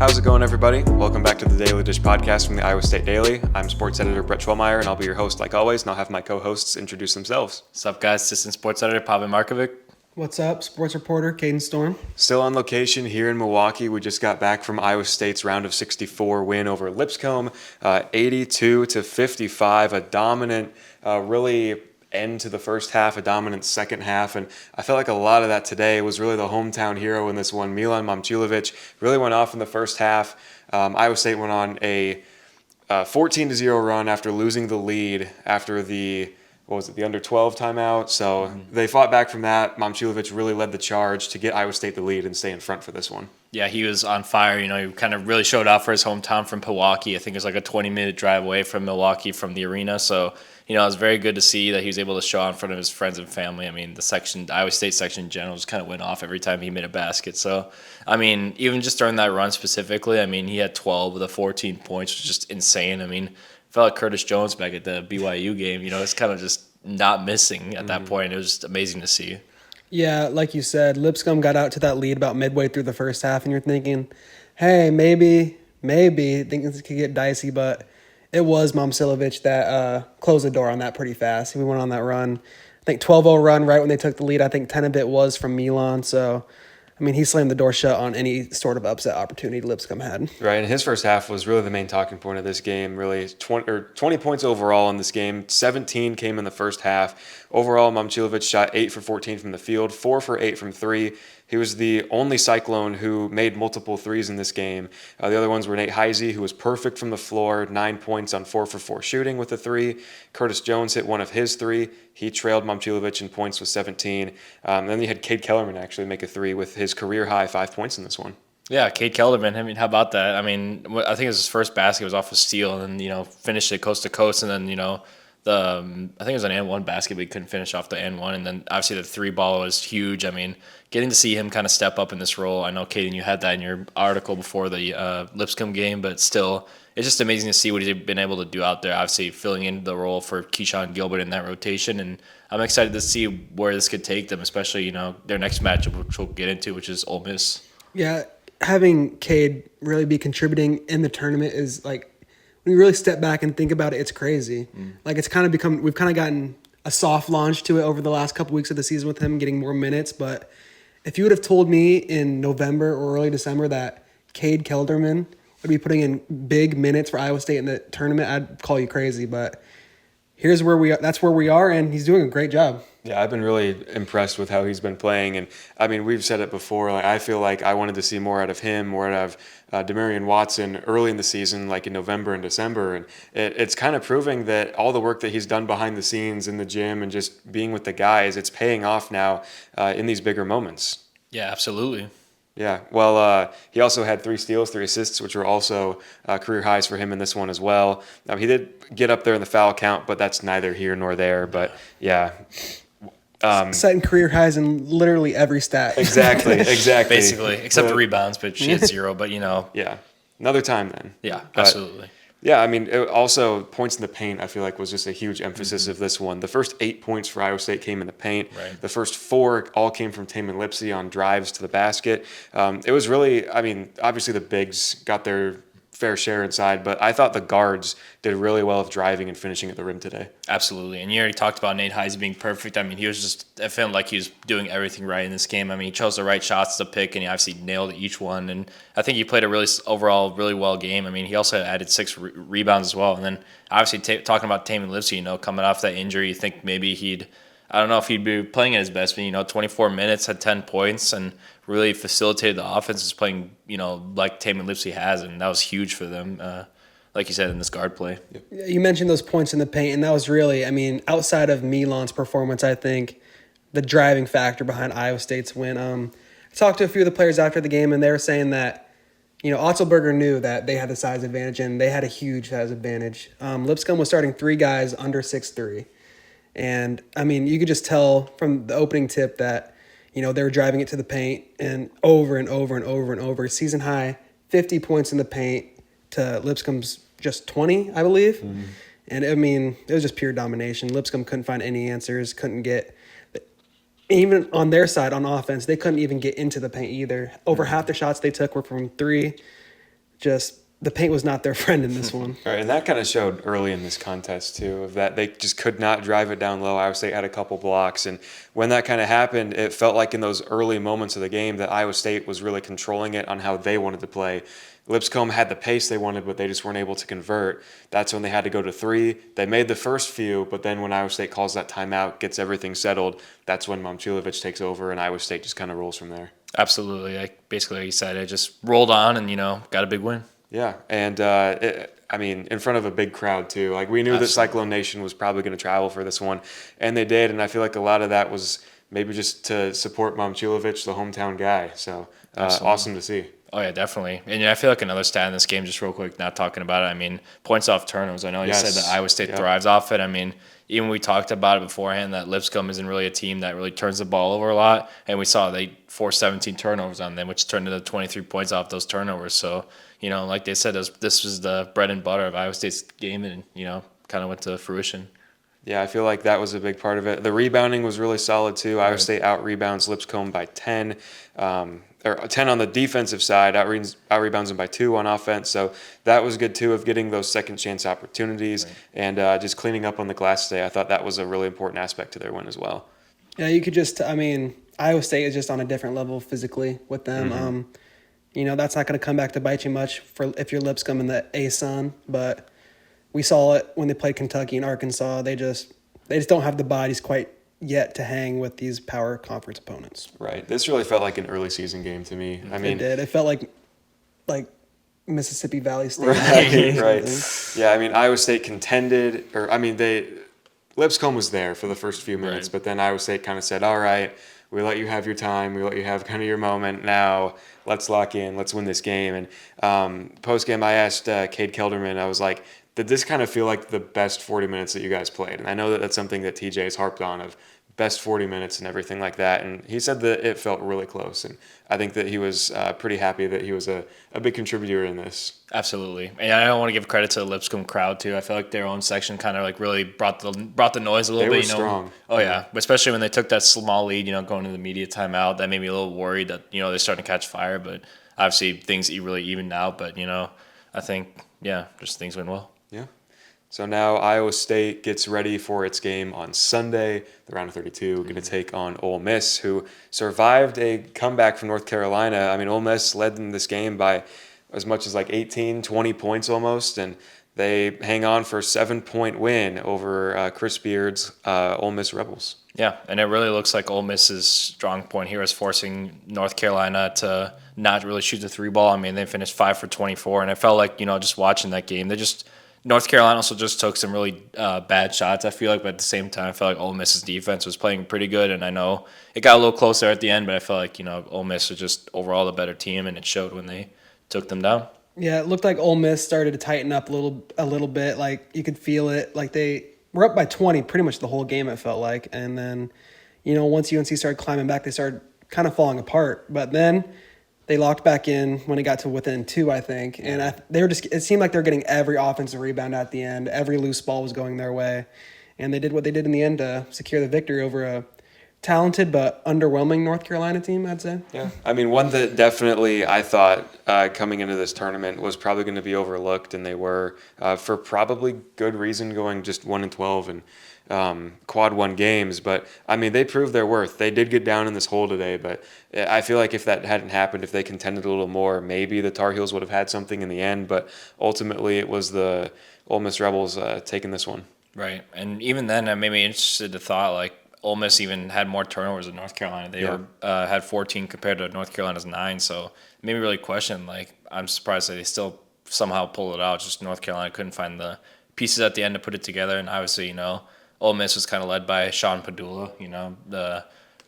How's it going, everybody? Welcome back to the Daily Dish podcast from the Iowa State Daily. I'm sports editor Brett Schwellmeyer, and I'll be your host like always, and I'll have my co-hosts introduce themselves. What's up, guys? Assistant sports editor Pavel Markovic. What's up? Sports reporter Caden Storm. Still on location here in Milwaukee. We just got back from Iowa State's round of 64 win over Lipscomb, 82-55, a dominant, really end to the first half, a dominant second half, and I felt like a lot of that today was really the hometown hero in this one. Milan Momcilovic really went off in the first half. Iowa State went on a 14-0 run after losing the lead after the under 12 timeout. So they fought back from that. Momcilovic really led the charge to get Iowa State the lead and stay in front for this one. Yeah, he was on fire. He kind of really showed off for his hometown from Milwaukee. I think it was like a 20-minute drive away from Milwaukee from the arena. So, it was very good to see that he was able to show out in front of his friends and family. I mean, the Iowa State section in general just kind of went off every time he made a basket. So, even just during that run specifically, he had 12 with the 14 points, which is just insane. Felt like Curtis Jones back at the BYU game. It's kind of just not missing at that point. It was just amazing to see. Yeah, like you said, Lipscomb got out to that lead about midway through the first half, and you're thinking, hey, maybe things could get dicey, but it was Momcilovic that closed the door on that pretty fast. We went on that run. I think 12-0 run right when they took the lead. I think 10 of it was from Milan, so he slammed the door shut on any sort of upset opportunity Lipscomb had. Right, and his first half was really the main talking point of this game, really. 20 points overall in this game. 17 came in the first half. Overall, Momcilovic shot 8 for 14 from the field, 4 for 8 from 3. He was the only Cyclone who made multiple threes in this game. The other ones were Nate Heisey, who was perfect from the floor, 9 points on 4 for 4 shooting with a 3. Curtis Jones hit one of his 3. He trailed Momcilovic in points with 17. Then you had Cade Kellerman actually make a 3 with his career-high 5 points in this one. Yeah, Cade Kellerman, how about that? I think it was his first basket was off a steal, and then, finished it coast to coast, and then, I think it was an and one basket, but he couldn't finish off the and one. And then obviously the 3-ball was huge. Getting to see him kind of step up in this role. I know, Kaden, you had that in your article before the Lipscomb game, but still, it's just amazing to see what he's been able to do out there. Obviously, filling in the role for Keyshawn Gilbert in that rotation. And I'm excited to see where this could take them, especially, their next matchup, which we'll get into, which is Ole Miss. Yeah, having Cade really be contributing in the tournament is like, when you really step back and think about it, it's crazy. It's kind of we've kind of gotten a soft launch to it over the last couple weeks of the season with him getting more minutes. But if you would have told me in November or early December that Cade Kelderman would be putting in big minutes for Iowa State in the tournament, I'd call you crazy. But here's where we are. That's where we are, and he's doing a great job. Yeah, I've been really impressed with how he's been playing. And, we've said it before. I feel like I wanted to see more out of him, more out of Demarion Watson early in the season, like in November and December. And it's kind of proving that all the work that he's done behind the scenes in the gym and just being with the guys, it's paying off now in these bigger moments. Yeah, absolutely. Yeah, well, he also had 3 steals, 3 assists, which were also career highs for him in this one as well. He did get up there in the foul count, but that's neither here nor there. But, yeah. Setting career highs in literally every stat. Exactly. Basically, except the rebounds, but she had 0. But yeah, another time then. Yeah, absolutely. Yeah, it also points in the paint, I feel like, was just a huge emphasis of this one. The first 8 points for Iowa State came in the paint. Right. The first 4 all came from Taman Lipsey on drives to the basket. It was really, obviously the bigs got their fair share inside, but I thought the guards did really well of driving and finishing at the rim today. Absolutely. And you already talked about Nate Heisey being perfect. I felt like he was doing everything right in this game. He chose the right shots to pick, and he obviously nailed each one. And I think he played a overall really well game. He also added 6 rebounds as well. And then obviously talking about Taman Lipsey, coming off that injury, you think maybe I don't know if he'd be playing at his best, but 24 minutes, had 10 points, and really facilitated the offense, is playing, like Taman Lipsey has, and that was huge for them, like you said, in this guard play. Yep. You mentioned those points in the paint, and that was really, outside of Milan's performance, I think the driving factor behind Iowa State's win. I talked to a few of the players after the game, and they were saying that, Otzelberger knew that they had the size advantage, and they had a huge size advantage. Lipscomb was starting 3 guys under 6'3". And, you could just tell from the opening tip that, they were driving it to the paint and over and over and over and over. Season high, 50 points in the paint to Lipscomb's just 20, I believe. Mm-hmm. And, it was just pure domination. Lipscomb couldn't find any answers, couldn't get – even on their side, on offense, they couldn't even get into the paint either. Over half the shots they took were from 3. just the paint was not their friend in this one. Right, and that kind of showed early in this contest too, of that they just could not drive it down low. Iowa State had a couple blocks, and when that kind of happened, it felt like in those early moments of the game that Iowa State was really controlling it on how they wanted to play. Lipscomb had the pace they wanted, but they just weren't able to convert. That's when they had to go to three. They made the first few, but then when Iowa State calls that timeout, gets everything settled, that's when Momcilovic takes over, and Iowa State just kind of rolls from there. Absolutely. Basically, like you said, it just rolled on and, got a big win. Yeah, and in front of a big crowd too. Like we knew that Cyclone Nation was probably going to travel for this one, and they did. And I feel like a lot of that was maybe just to support Momcilovic, the hometown guy. So awesome to see. Oh, yeah, definitely. And I feel like another stat in this game, just real quick, not talking about it, points off turnovers. I know you said that Iowa State thrives off it. Even we talked about it beforehand that Lipscomb isn't really a team that really turns the ball over a lot. And we saw they forced 17 turnovers on them, which turned into 23 points off those turnovers. So, like they said, this was the bread and butter of Iowa State's game and, kind of went to fruition. Yeah, I feel like that was a big part of it. The rebounding was really solid too. Iowa State out-rebounds Lipscomb by 10. Or 10 on the defensive side, out-rebounds them by 2 on offense. So that was good, too, of getting those second-chance opportunities and just cleaning up on the glass today. I thought that was a really important aspect to their win as well. Yeah, you could just, Iowa State is just on a different level physically with them. Mm-hmm. That's not going to come back to bite you much if you're Lipscomb in the ASUN, but we saw it when they played Kentucky and Arkansas. They just don't have the bodies quite yet to hang with these power conference opponents. Right. This really felt like an early season game to me. It did. It felt like Mississippi Valley State. Right. Yeah, Iowa State contended, Lipscomb was there for the first few minutes, but then Iowa State kind of said, all right, we let you have your time. We let you have kind of your moment. Now let's lock in. Let's win this game. And post-game, I asked Cade Kelderman, I was like, did this kind of feel like the best 40 minutes that you guys played? And I know that that's something that TJ has harped on, of best 40 minutes and everything like that. And he said that it felt really close. And I think that he was pretty happy that he was a big contributor in this. Absolutely. And I don't want to give credit to the Lipscomb crowd, too. I feel like their own section kind of like really brought the noise a little bit. They were strong. Oh, yeah. Especially when they took that small lead, going to the media timeout. That made me a little worried that, they're starting to catch fire. But obviously things really evened out. But, I think, just things went well. Yeah. So now Iowa State gets ready for its game on Sunday, the round of 32, going to take on Ole Miss, who survived a comeback from North Carolina. Ole Miss led in this game by as much as like 18, 20 points almost, and they hang on for a 7-point win over Chris Beard's Ole Miss Rebels. Yeah, and it really looks like Ole Miss's strong point here is forcing North Carolina to not really shoot the three ball. They finished 5 for 24, and it felt like, just watching that game, North Carolina also just took some really bad shots, I feel like, but at the same time, I felt like Ole Miss's defense was playing pretty good, and I know it got a little closer at the end, but I felt like, Ole Miss was just overall the better team, and it showed when they took them down. Yeah, it looked like Ole Miss started to tighten up a little bit. Like, you could feel it. Like, they were up by 20 pretty much the whole game, it felt like. And then, once UNC started climbing back, they started kind of falling apart. But then they locked back in when it got to within 2, I think. And it seemed like they were getting every offensive rebound at the end. Every loose ball was going their way. And they did what they did in the end to secure the victory over a talented but underwhelming North Carolina team, I'd say. Yeah. One that definitely I thought coming into this tournament was probably going to be overlooked, and they were for probably good reason, going just 1-12 and quad one games. But they proved their worth. They did get down in this hole today, but I feel like if that hadn't happened, if they contended a little more, maybe the Tar Heels would have had something in the end. But ultimately, it was the Ole Miss Rebels taking this one. Right, and even then, I made me interested to thought like Ole Miss even had more turnovers than North Carolina. They had 14 compared to North Carolina's 9, so it made me really question. Like, I'm surprised that they still somehow pulled it out. Just North Carolina couldn't find the pieces at the end to put it together, and obviously, Ole Miss was kind of led by Sean Padula, the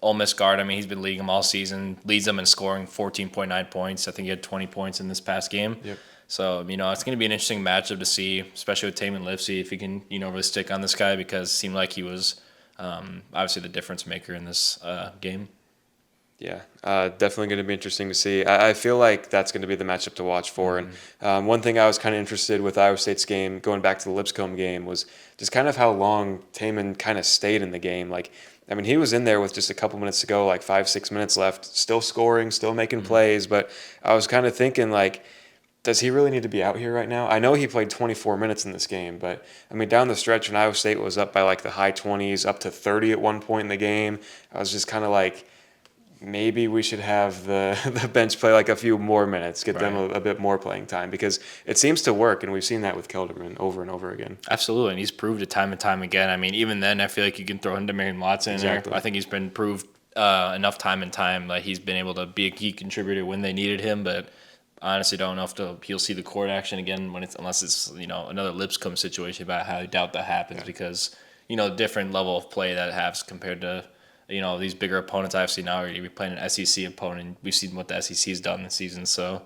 Ole Miss guard. He's been leading them all season, leads them in scoring 14.9 points. I think he had 20 points in this past game. Yep. So, it's going to be an interesting matchup to see, especially with Taman Lipsey, if he can, really stick on this guy, because it seemed like he was obviously the difference maker in this game. Yeah, definitely going to be interesting to see. I feel like that's going to be the matchup to watch for. And one thing I was kind of interested with Iowa State's game, going back to the Lipscomb game, was just kind of how long Taman kind of stayed in the game. Like, he was in there with just a couple minutes to go, like 5-6 minutes left, still scoring, still making plays. But I was kind of thinking, like, does he really need to be out here right now? I know he played 24 minutes in this game, but I mean, down the stretch when Iowa State was up by like the high 20s, up to 30 at one point in the game, I was just kind of like, maybe we should have the bench play like a few more minutes, get them a bit more playing time, because it seems to work, and we've seen that with Kelderman over and over again. Absolutely, and he's proved it time and time again. I mean, even then, I feel like you can throw in Demarion Watson in there. I think he's been proved enough time and time that he's been able to be a key contributor when they needed him, but I honestly don't know if he'll see the court action again unless it's another Lipscomb situation, but I highly doubt that happens because different level of play that it has compared to these bigger opponents. Obviously now we're playing an SEC opponent. We've seen what the SEC's done this season. So,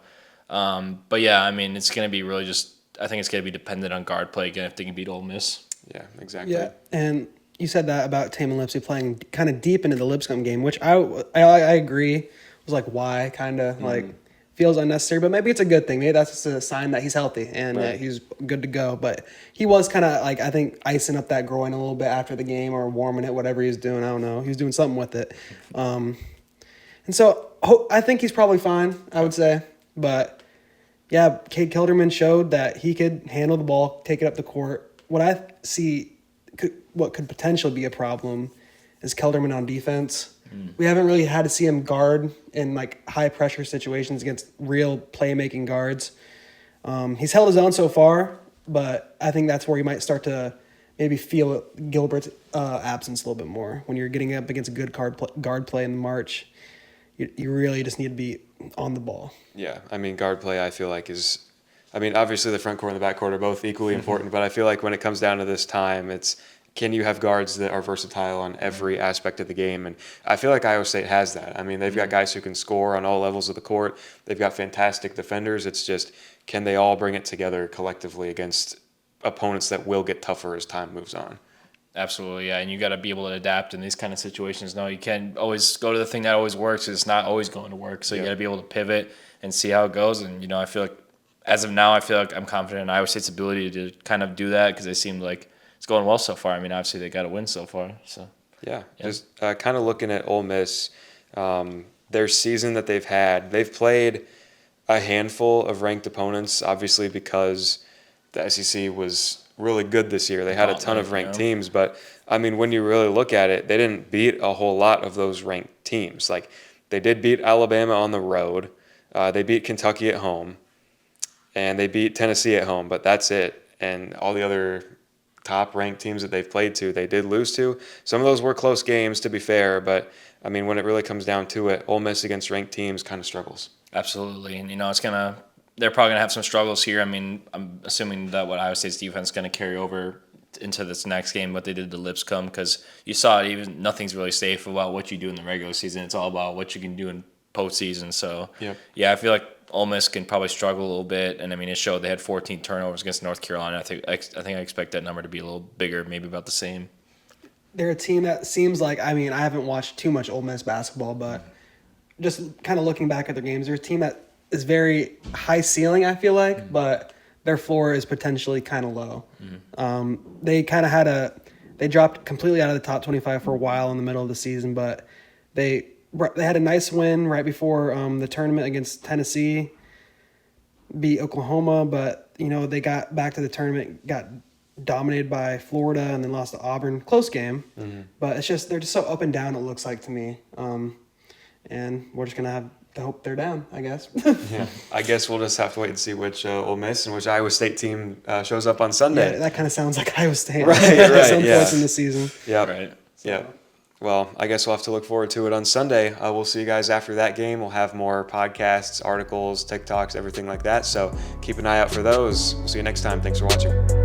but yeah, I mean it's going to be really I think it's going to be dependent on guard play again if they can beat Ole Miss. Yeah, exactly. Yeah, and you said that about Taman Lipsey playing kind of deep into the Lipscomb game, which I agree was like why kind of like. Feels unnecessary, but maybe it's a good thing. Maybe that's just a sign that he's healthy and he's good to go. But he was kind of like, I think, icing up that groin a little bit after the game or warming it, whatever he was doing. I don't know. He was doing something with it. And so I think he's probably fine, I would say. But, yeah, Cade Kelderman showed that he could handle the ball, take it up the court. What I see what could potentially be a problem is Kelderman on defense. We haven't really had to see him guard in like high pressure situations against real playmaking guards. He's held his own so far, but I think that's where you might start to maybe feel Gilbert's absence a little bit more. When you're getting up against a good guard play in March, you really just need to be on the ball. Yeah, I mean, guard play I feel like obviously the front court and the back court are both equally important, but I feel like when it comes down to this time, can you have guards that are versatile on every aspect of the game? And I feel like Iowa State has that. I mean, they've got guys who can score on all levels of the court. They've got fantastic defenders. It's just, can they all bring it together collectively against opponents that will get tougher as time moves on? Absolutely, yeah. And you got to be able to adapt in these kind of situations. No, you can't always go to the thing that always works. It's not always going to work. So you got to be able to pivot and see how it goes. And, I feel like as of now, I feel like I'm confident in Iowa State's ability to kind of do that because they seem like it's going well so far. I mean, obviously they got to win so far. So yeah. Just kind of looking at Ole Miss, their season that they've played a handful of ranked opponents, obviously because the SEC was really good this year. They had a ton of ranked teams, but I mean, when you really look at it, they didn't beat a whole lot of those ranked teams. Like they did beat Alabama on the road, they beat Kentucky at home, and they beat Tennessee at home, but that's it. And all the other top-ranked teams that they've played to, they did lose to. Some of those were close games, to be fair, but, I mean, when it really comes down to it, Ole Miss against ranked teams kind of struggles. Absolutely, and, they're probably going to have some struggles here. I mean, I'm assuming that what Iowa State's defense is going to carry over into this next game, what they did to Lipscomb, because you saw it, even nothing's really safe about what you do in the regular season. It's all about what you can do in postseason. So, yeah, I feel like Ole Miss can probably struggle a little bit, and I mean it showed. They had 14 turnovers against North Carolina. I think I expect that number to be a little bigger, maybe about the same. They're a team that seems like, I mean, I haven't watched too much Ole Miss basketball, but just kind of looking back at their games, they're a team that is very high ceiling, I feel like, but their floor is potentially kind of low. They kind of they dropped completely out of the top 25 for a while in the middle of the season, but they had a nice win right before the tournament against Tennessee, beat Oklahoma, but, they got back to the tournament, got dominated by Florida, and then lost to Auburn. Close game, but they're just so up and down, it looks like to me. And we're just going to have to hope they're down, I guess. Yeah, I guess we'll just have to wait and see which Ole Miss and which Iowa State team shows up on Sunday. Yeah, that kind of sounds like Iowa State. Right, Some yeah. points in the season. Yeah, right. Yeah. Well, I guess we'll have to look forward to it on Sunday. We'll see you guys after that game. We'll have more podcasts, articles, TikToks, everything like that. So keep an eye out for those. We'll see you next time. Thanks for watching.